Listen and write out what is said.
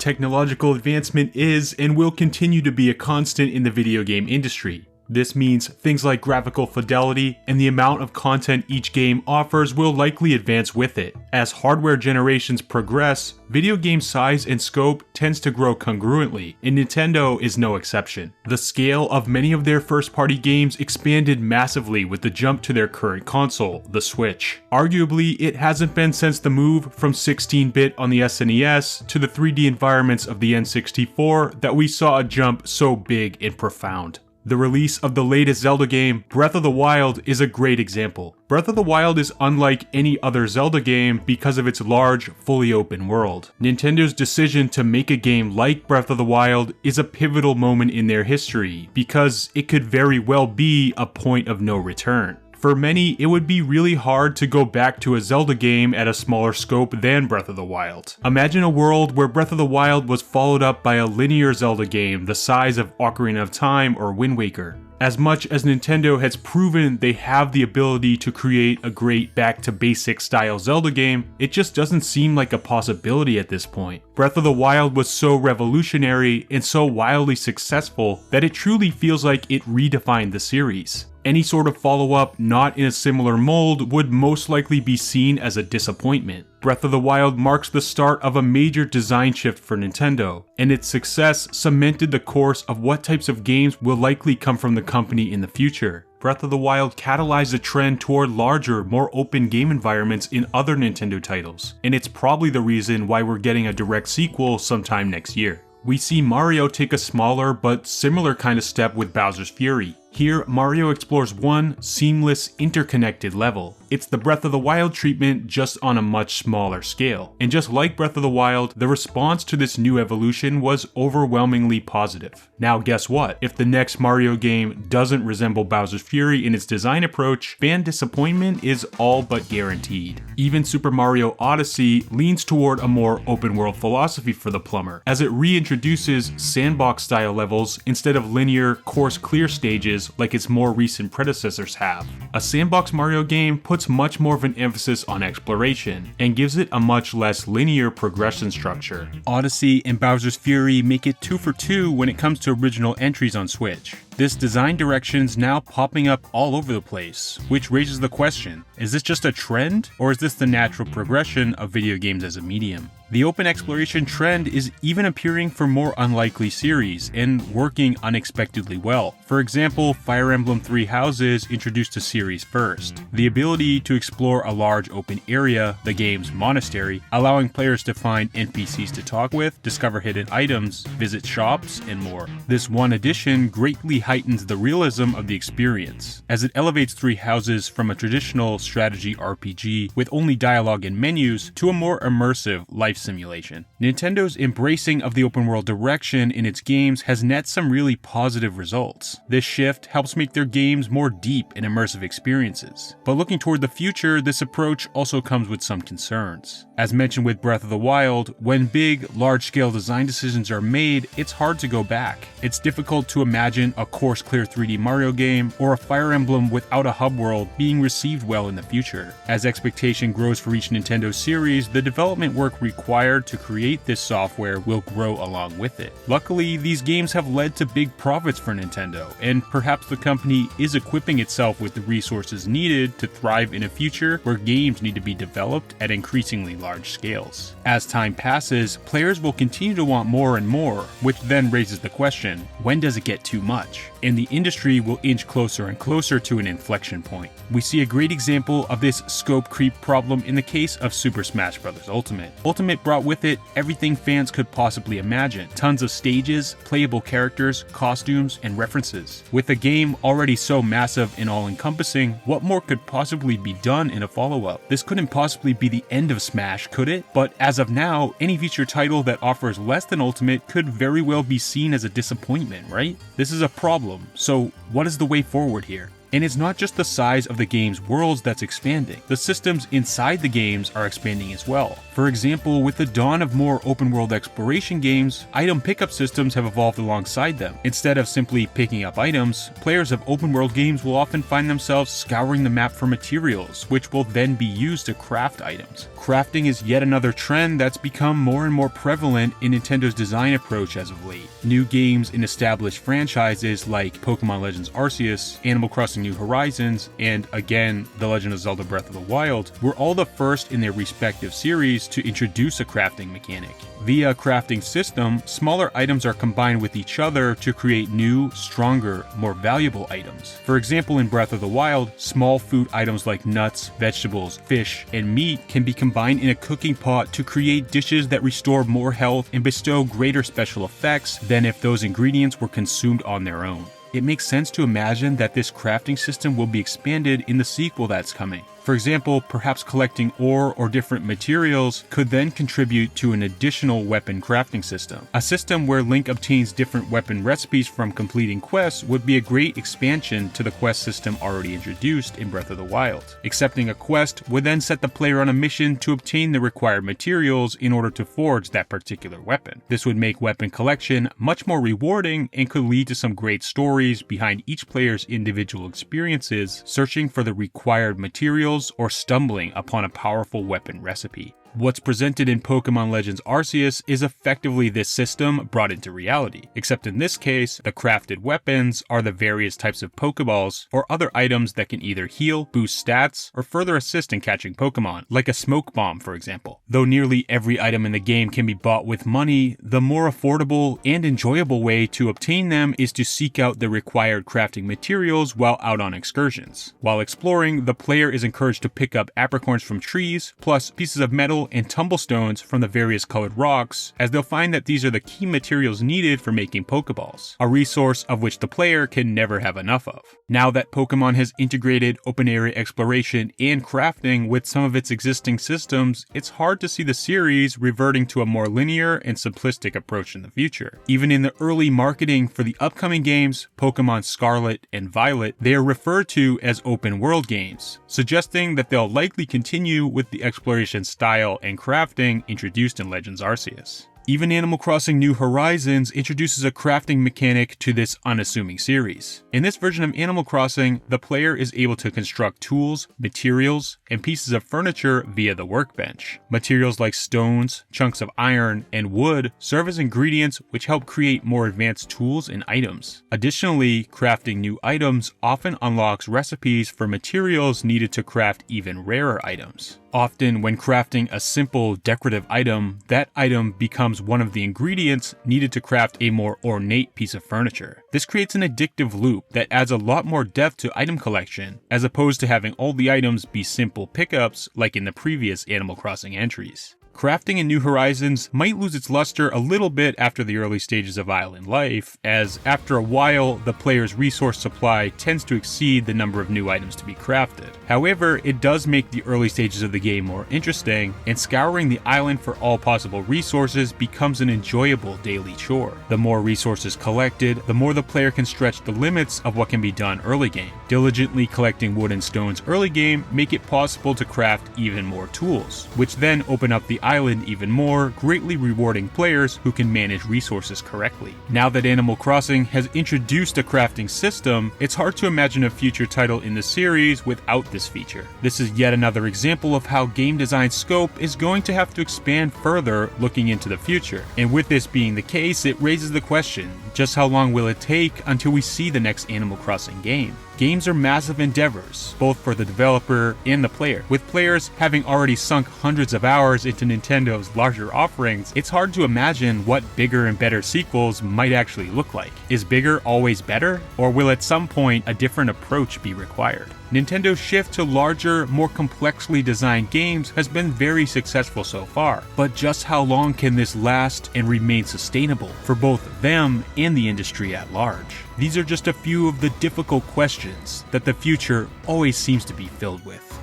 technological advancement is and will continue to be a constant in the video game industry. This means things like graphical fidelity and the amount of content each game offers will likely advance with it. As hardware generations progress, video game size and scope tends to grow congruently, and Nintendo is no exception. The scale of many of their first-party games expanded massively with the jump to their current console, the Switch. Arguably, it hasn't been since the move from 16-bit on the SNES to the 3D environments of the N64 that we saw a jump so big and profound. The release of the latest Zelda game, Breath of the Wild, is a great example. Breath of the Wild is unlike any other Zelda game because of its large, fully open world. Nintendo's decision to make a game like Breath of the Wild is a pivotal moment in their history because it could very well be a point of no return. For many, it would be really hard to go back to a Zelda game at a smaller scope than Breath of the Wild. Imagine a world where Breath of the Wild was followed up by a linear Zelda game the size of Ocarina of Time or Wind Waker. As much as Nintendo has proven they have the ability to create a great back-to-basics style Zelda game, it just doesn't seem like a possibility at this point. Breath of the Wild was so revolutionary and so wildly successful that it truly feels like it redefined the series. Any sort of follow-up not in a similar mold would most likely be seen as a disappointment. Breath of the Wild marks the start of a major design shift for Nintendo, and its success cemented the course of what types of games will likely come from the company in the future. Breath of the Wild catalyzed a trend toward larger, more open game environments in other Nintendo titles, and it's probably the reason why we're getting a direct sequel sometime next year. We see Mario take a smaller but similar kind of step with Bowser's Fury. Here, Mario explores one seamless, interconnected level. It's the Breath of the Wild treatment just on a much smaller scale. And just like Breath of the Wild, the response to this new evolution was overwhelmingly positive. Now guess what? If the next Mario game doesn't resemble Bowser's Fury in its design approach, fan disappointment is all but guaranteed. Even Super Mario Odyssey leans toward a more open-world philosophy for the plumber, as it reintroduces sandbox-style levels instead of linear, course-clear stages like its more recent predecessors have. A sandbox Mario game puts much more of an emphasis on exploration, and gives it a much less linear progression structure. Odyssey and Bowser's Fury make it 2 for 2 when it comes to original entries on Switch. This design direction's now popping up all over the place, which raises the question, is this just a trend, or is this the natural progression of video games as a medium? The open exploration trend is even appearing for more unlikely series, and working unexpectedly well. For example, Fire Emblem Three Houses introduced a series first. The ability to explore a large open area, the game's monastery, allowing players to find NPCs to talk with, discover hidden items, visit shops, and more. This one addition greatly heightens the realism of the experience, as it elevates Three Houses from a traditional strategy RPG with only dialogue and menus to a more immersive life simulation. Nintendo's embracing of the open world direction in its games has net some really positive results. This shift helps make their games more deep and immersive experiences. But looking toward the future, this approach also comes with some concerns. As mentioned with Breath of the Wild, when big, large-scale design decisions are made, it's hard to go back. It's difficult to imagine a course-clear 3D Mario game or a Fire Emblem without a hub world being received well in the future. As expectation grows for each Nintendo series, the development work required to create this software will grow along with it. Luckily, these games have led to big profits for Nintendo, and perhaps the company is equipping itself with the resources needed to thrive in a future where games need to be developed at increasingly large scales. As time passes, players will continue to want more and more, which then raises the question, when does it get too much? And the industry will inch closer and closer to an inflection point. We see a great example of this scope creep problem in the case of Super Smash Bros. Ultimate. Ultimate brought with it everything fans could possibly imagine. Tons of stages, playable characters, costumes, and references. With a game already so massive and all-encompassing, what more could possibly be done in a follow-up? This couldn't possibly be the end of Smash, could it? But as of now, any future title that offers less than Ultimate could very well be seen as a disappointment, right? This is a problem. So what is the way forward here? And it's not just the size of the game's worlds that's expanding, the systems inside the games are expanding as well. For example, with the dawn of more open-world exploration games, item pickup systems have evolved alongside them. Instead of simply picking up items, players of open-world games will often find themselves scouring the map for materials, which will then be used to craft items. Crafting is yet another trend that's become more and more prevalent in Nintendo's design approach as of late. New games in established franchises like Pokémon Legends Arceus, Animal Crossing New Horizons, and again, The Legend of Zelda Breath of the Wild were all the first in their respective series to introduce a crafting mechanic. Via a crafting system, smaller items are combined with each other to create new, stronger, more valuable items. For example, in Breath of the Wild, small food items like nuts, vegetables, fish, and meat can be combined in a cooking pot to create dishes that restore more health and bestow greater special effects than if those ingredients were consumed on their own. It makes sense to imagine that this crafting system will be expanded in the sequel that's coming. For example, perhaps collecting ore or different materials could then contribute to an additional weapon crafting system. A system where Link obtains different weapon recipes from completing quests would be a great expansion to the quest system already introduced in Breath of the Wild. Accepting a quest would then set the player on a mission to obtain the required materials in order to forge that particular weapon. This would make weapon collection much more rewarding and could lead to some great stories behind each player's individual experiences, searching for the required materials or stumbling upon a powerful weapon recipe. What's presented in Pokémon Legends Arceus is effectively this system brought into reality, except in this case, the crafted weapons are the various types of Pokeballs or other items that can either heal, boost stats, or further assist in catching Pokemon, like a smoke bomb for example. Though nearly every item in the game can be bought with money, the more affordable and enjoyable way to obtain them is to seek out the required crafting materials while out on excursions. While exploring, the player is encouraged to pick up apricorns from trees, plus pieces of metal and tumblestones from the various colored rocks, as they'll find that these are the key materials needed for making Pokeballs, a resource of which the player can never have enough of. Now that Pokemon has integrated open area exploration and crafting with some of its existing systems, it's hard to see the series reverting to a more linear and simplistic approach in the future. Even in the early marketing for the upcoming games, Pokemon Scarlet and Violet, they are referred to as open world games, suggesting that they'll likely continue with the exploration style and crafting introduced in Legends Arceus. Even Animal Crossing New Horizons introduces a crafting mechanic to this unassuming series. In this version of Animal Crossing, the player is able to construct tools, materials, and pieces of furniture via the workbench. Materials like stones, chunks of iron, and wood serve as ingredients which help create more advanced tools and items. Additionally, crafting new items often unlocks recipes for materials needed to craft even rarer items. Often, when crafting a simple decorative item, that item becomes one of the ingredients needed to craft a more ornate piece of furniture. This creates an addictive loop that adds a lot more depth to item collection, as opposed to having all the items be simple pickups like in the previous Animal Crossing entries. Crafting in New Horizons might lose its luster a little bit after the early stages of island life, as after a while, the player's resource supply tends to exceed the number of new items to be crafted. However, it does make the early stages of the game more interesting, and scouring the island for all possible resources becomes an enjoyable daily chore. The more resources collected, the more the player can stretch the limits of what can be done early game. Diligently collecting wood and stones early game make it possible to craft even more tools, which then open up the island even more, greatly rewarding players who can manage resources correctly. Now that Animal Crossing has introduced a crafting system, it's hard to imagine a future title in the series without this feature. This is yet another example of how game design scope is going to have to expand further looking into the future. And with this being the case, it raises the question, just how long will it take until we see the next Animal Crossing game? Games are massive endeavors, both for the developer and the player. With players having already sunk hundreds of hours into Nintendo's larger offerings, it's hard to imagine what bigger and better sequels might actually look like. Is bigger always better? Or will at some point a different approach be required? Nintendo's shift to larger, more complexly designed games has been very successful so far, but just how long can this last and remain sustainable for both them and the industry at large? These are just a few of the difficult questions that the future always seems to be filled with.